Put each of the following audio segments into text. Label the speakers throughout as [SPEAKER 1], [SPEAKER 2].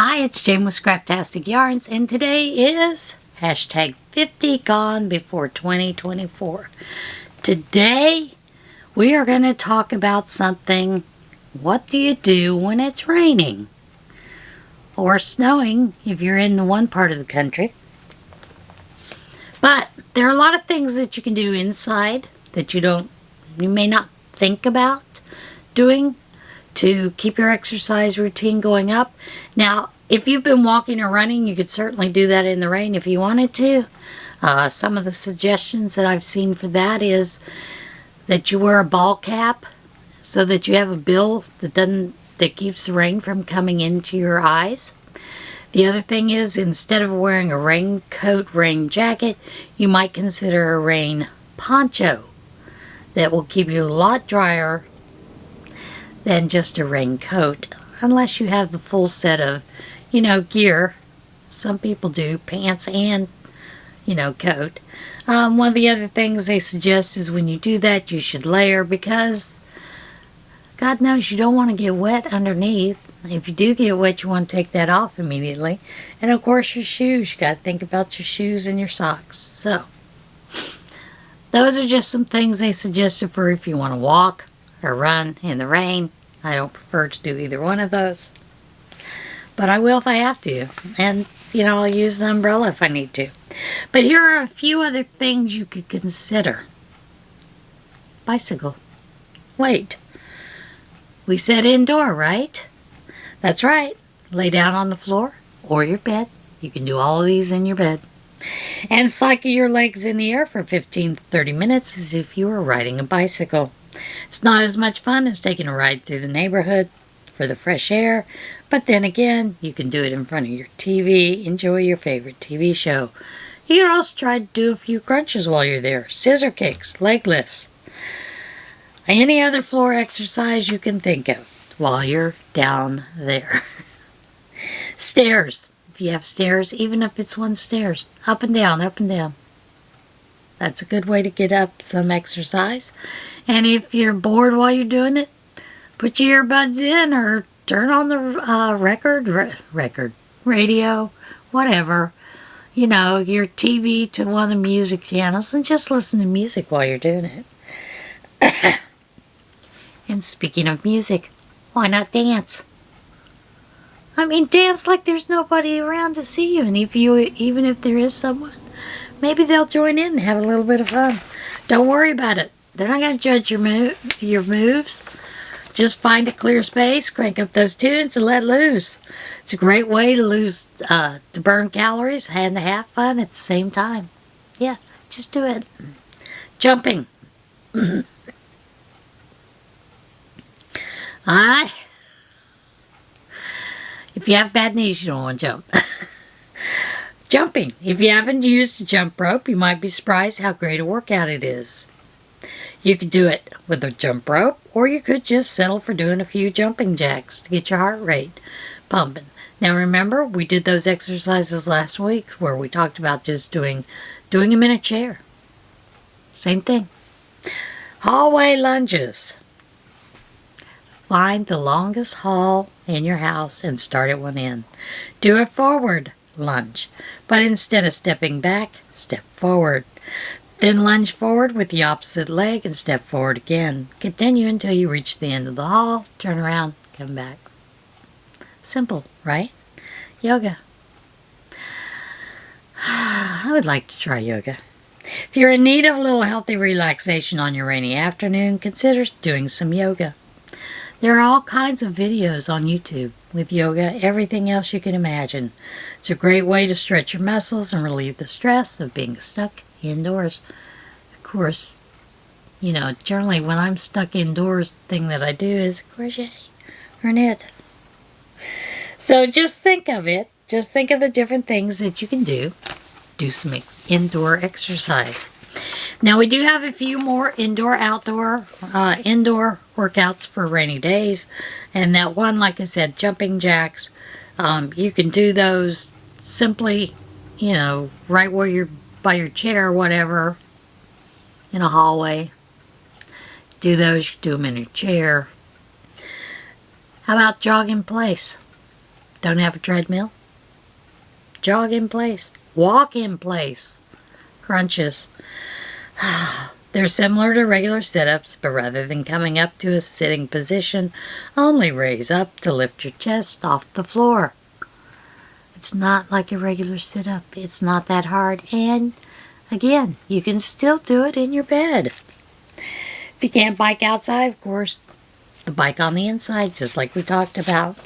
[SPEAKER 1] Hi, it's Jane with Scraptastic Yarns, and today is hashtag 50 gone before 2024. Today, we are going to talk about something. What do you do when it's raining? Or snowing, if you're in one part of the country. But there are a lot of things that you can do inside that you may not think about doing to keep your exercise routine going up. Now, if you've been walking or running, you could certainly do that in the rain if you wanted to. Some of the suggestions that I've seen for that is that you wear a ball cap so that you have a bill that keeps the rain from coming into your eyes. The other thing is, instead of wearing a raincoat, rain jacket, you might consider a rain poncho that will keep you a lot drier than just a raincoat, unless you have the full set of, gear. Some people do, pants and, coat. One of the other things they suggest is when you do that, you should layer, because God knows you don't want to get wet underneath. If you do get wet, you want to take that off immediately. And of course, your shoes. You got to think about your shoes and your socks. So, those are just some things they suggested for if you want to walk or run in the rain. I don't prefer to do either one of those, but I will if I have to. And, I'll use the umbrella if I need to. But here are a few other things you could consider. Bicycle. Wait. We said indoor, right? That's right. Lay down on the floor or your bed. You can do all of these in your bed. And cycle your legs in the air for 15 to 30 minutes as if you were riding a bicycle. It's not as much fun as taking a ride through the neighborhood for the fresh air, but then again, you can do it in front of your TV, enjoy your favorite TV show. You can also try to do a few crunches while you're there, scissor kicks, leg lifts, any other floor exercise you can think of while you're down there. Stairs. If you have stairs, even if it's one stairs, up and down, up and down. That's a good way to get up some exercise. And if you're bored while you're doing it, put your earbuds in or turn on the radio, whatever. Your TV to one of the music channels and just listen to music while you're doing it. And speaking of music, why not dance? Dance like there's nobody around to see you. And even if there is someone, maybe they'll join in and have a little bit of fun. Don't worry about it. They're not going to judge your moves. Just find a clear space, crank up those tunes, and let loose. It's a great way to burn calories and to have fun at the same time. Yeah, just do it. Jumping. If you have bad knees, you don't want to jump. Jumping. If you haven't used a jump rope, you might be surprised how great a workout it is. You could do it with a jump rope, or you could just settle for doing a few jumping jacks to get your heart rate pumping. Now remember, we did those exercises last week where we talked about just doing them in a chair. Same thing. Hallway lunges. Find the longest hall in your house and start at one end. Do a forward lunge, but instead of stepping back, step forward. Then lunge forward with the opposite leg and step forward again. Continue until you reach the end of the hall, turn around, come back. Simple, right? Yoga. I would like to try yoga. If you're in need of a little healthy relaxation on your rainy afternoon, consider doing some yoga. There are all kinds of videos on YouTube with yoga, everything else you can imagine. It's a great way to stretch your muscles and relieve the stress of being stuck indoors. Of course, generally when I'm stuck indoors, the thing that I do is crochet or knit. So just think of it. Just think of the different things that you can do. Do some indoor exercise. Now we do have a few more indoor workouts for rainy days. And that one, like I said, jumping jacks, you can do those simply, right where you're by your chair or whatever, in a hallway. Do those, you can do them in your chair. How about jog in place? Don't have a treadmill? Jog in place. Walk in place. Crunches. They're similar to regular sit-ups, but rather than coming up to a sitting position, only raise up to lift your chest off the floor. It's not like a regular sit-up. It's not that hard. And, again, you can still do it in your bed. If you can't bike outside, of course, the bike on the inside, just like we talked about.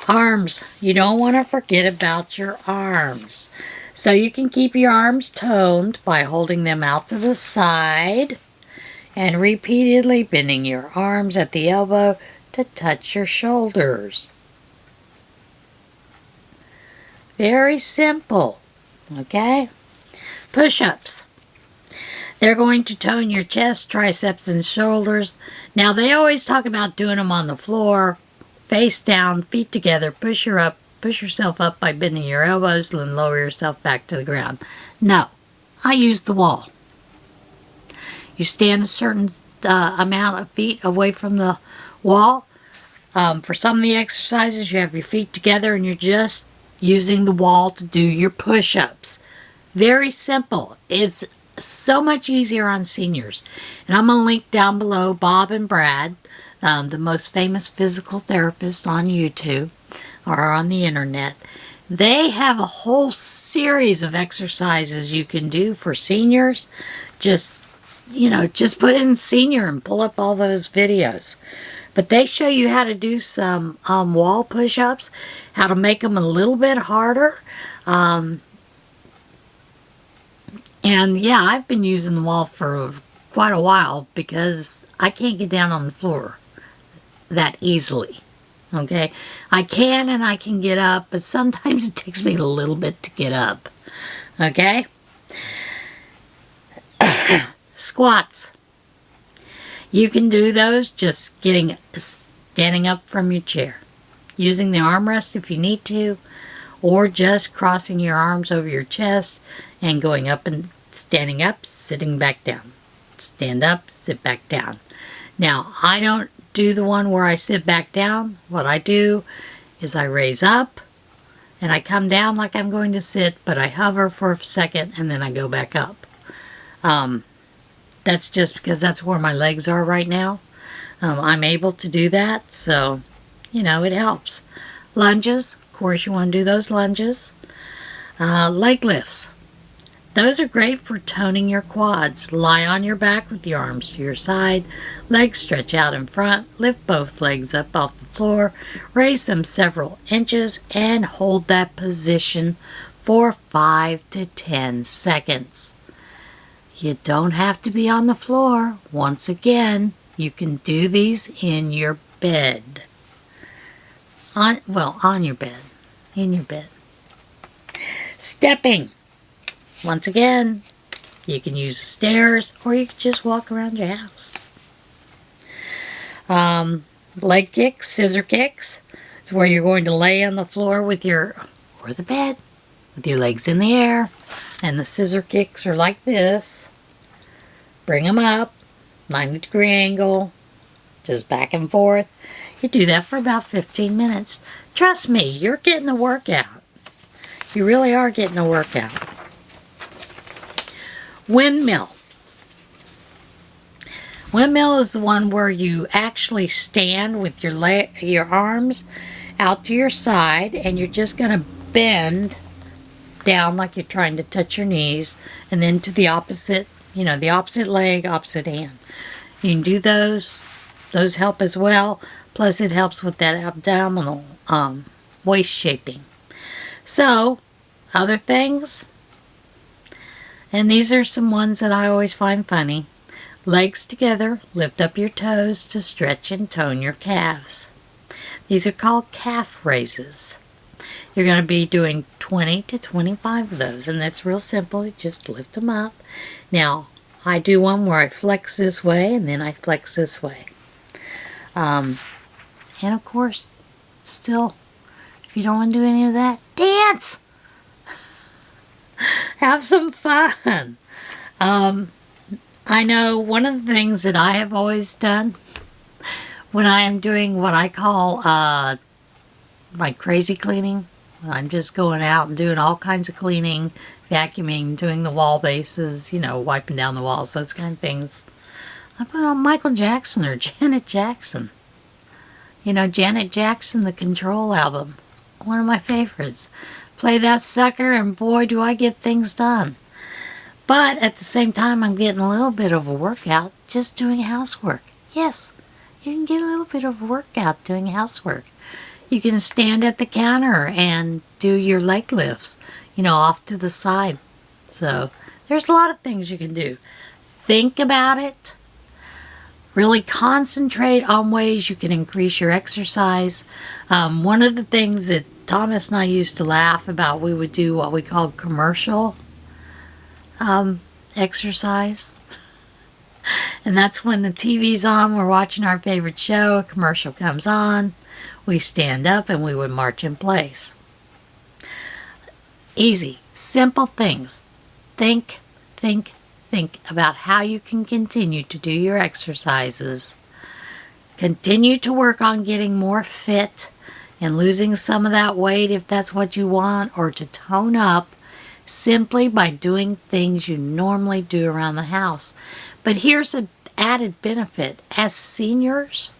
[SPEAKER 1] Arms. You don't want to forget about your arms. So you can keep your arms toned by holding them out to the side and repeatedly bending your arms at the elbow to touch your shoulders. Very simple, okay? Push-ups. They're going to tone your chest, triceps, and shoulders. Now, they always talk about doing them on the floor, face down, feet together, push yourself up by bending your elbows, and then lower yourself back to the ground. No, I use the wall. You stand a certain amount of feet away from the wall. For some of the exercises, you have your feet together and you're just using the wall to do your push-ups. Very simple. It's so much easier on seniors. And I'm going to link down below Bob and Brad, the most famous physical therapists on YouTube or on the internet. They have a whole series of exercises you can do for seniors. Just put in senior and pull up all those videos. But they show you how to do some wall push-ups, how to make them a little bit harder. And yeah, I've been using the wall for quite a while because I can't get down on the floor that easily. Okay, I can and I can get up, but sometimes it takes me a little bit to get up. Okay? Squats. You can do those just standing up from your chair, using the armrest if you need to, or just crossing your arms over your chest and going up and standing up, sitting back down. Stand up, sit back down. Now, I don't do the one where I sit back down. What I do is I raise up and I come down like I'm going to sit, but I hover for a second and then I go back up. That's just because that's where my legs are right now. I'm able to do that, so, it helps. Lunges, of course you want to do those lunges. Leg lifts. Those are great for toning your quads. Lie on your back with your arms to your side, legs stretch out in front, lift both legs up off the floor, raise them several inches, and hold that position for 5 to 10 seconds. You don't have to be on the floor. Once again, you can do these in your bed. On your bed. In your bed. Stepping. Once again, you can use the stairs or you can just walk around your house. Leg kicks, scissor kicks. It's where you're going to lay on the floor or the bed with your legs in the air. And the scissor kicks are like this. Bring them up, 90-degree angle, just back and forth. You do that for about 15 minutes. Trust me, you're getting a workout. You really are getting a workout. Windmill. Windmill is the one where you actually stand with your arms out to your side and you're just going to bend down like you're trying to touch your knees and then to the opposite leg, opposite hand. You can do those. Those help as well. Plus it helps with that abdominal waist shaping. So, other things, and these are some ones that I always find funny. Legs together, lift up your toes to stretch and tone your calves. These are called calf raises. You're going to be doing 20 to 25 of those, and that's real simple. You just lift them up. Now, I do one where I flex this way, and then I flex this way. And of course, still, if you don't want to do any of that, dance! Have some fun. I know one of the things that I have always done when I am doing what I call like crazy cleaning. I'm just going out and doing all kinds of cleaning, vacuuming, doing the wall bases, you know, wiping down the walls, those kind of things. I put on Michael Jackson or Janet Jackson. You know, Janet Jackson, the Control album. One of my favorites. Play that sucker and boy do I get things done. But at the same time I'm getting a little bit of a workout just doing housework. Yes, you can get a little bit of a workout doing housework. You can stand at the counter and do your leg lifts, you know, off to the side. So there's a lot of things you can do. Think about it. Really concentrate on ways you can increase your exercise. One of the things that Thomas and I used to laugh about, we would do what we called commercial exercise. And that's when the TV's on, we're watching our favorite show, a commercial comes on, we stand up and we would march in place. Easy, simple things. Think about how you can continue to do your exercises. Continue to work on getting more fit and losing some of that weight if that's what you want, or to tone up simply by doing things you normally do around the house. But here's an added benefit. As seniors,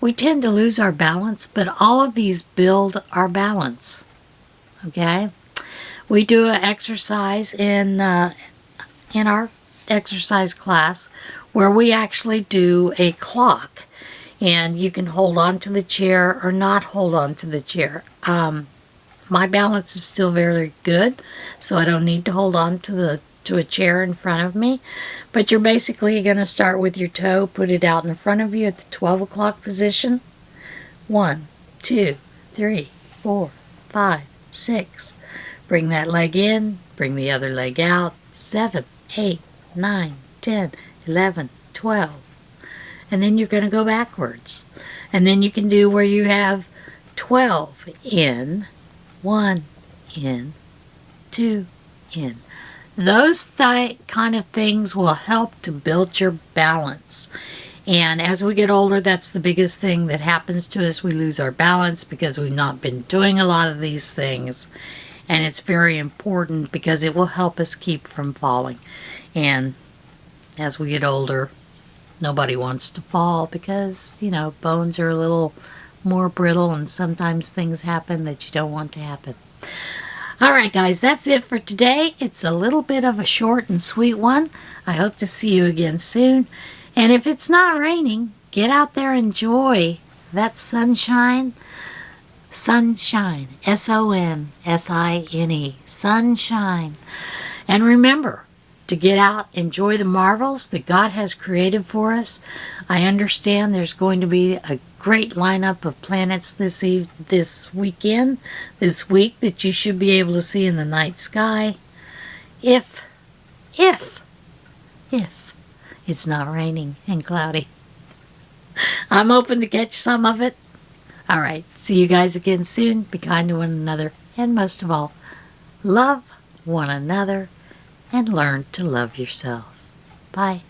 [SPEAKER 1] we tend to lose our balance, but all of these build our balance. Okay? We do an exercise in our exercise class where we actually do a clock, and you can hold on to the chair or not hold on to the chair. My balance is still very good, so I don't need to hold on to a chair in front of me. But you're basically going to start with your toe, put it out in front of you at the 12 o'clock position. 1, 2, 3, 4, 5, 6. Bring that leg in, bring the other leg out. 7, 8, 9, 10, 11, 12. And then you're going to go backwards. And then you can do where you have 12 in, 1 in, 2 in. Those kind of things will help to build your balance. And as we get older, that's the biggest thing that happens to us. We lose our balance because we've not been doing a lot of these things. And it's very important because it will help us keep from falling. And as we get older, nobody wants to fall because, you know, bones are a little more brittle and sometimes things happen that you don't want to happen. Alright guys, that's it for today. It's a little bit of a short and sweet one. I hope to see you again soon. And if it's not raining, get out there and enjoy that sunshine. Sunshine. S-O-N-S-I-N-E. Sunshine. And remember to get out, enjoy the marvels that God has created for us. I understand there's going to be a great lineup of planets this week that you should be able to see in the night sky. If it's not raining and cloudy. I'm hoping to catch some of it. Alright, see you guys again soon. Be kind to one another. And most of all, love one another and learn to love yourself. Bye.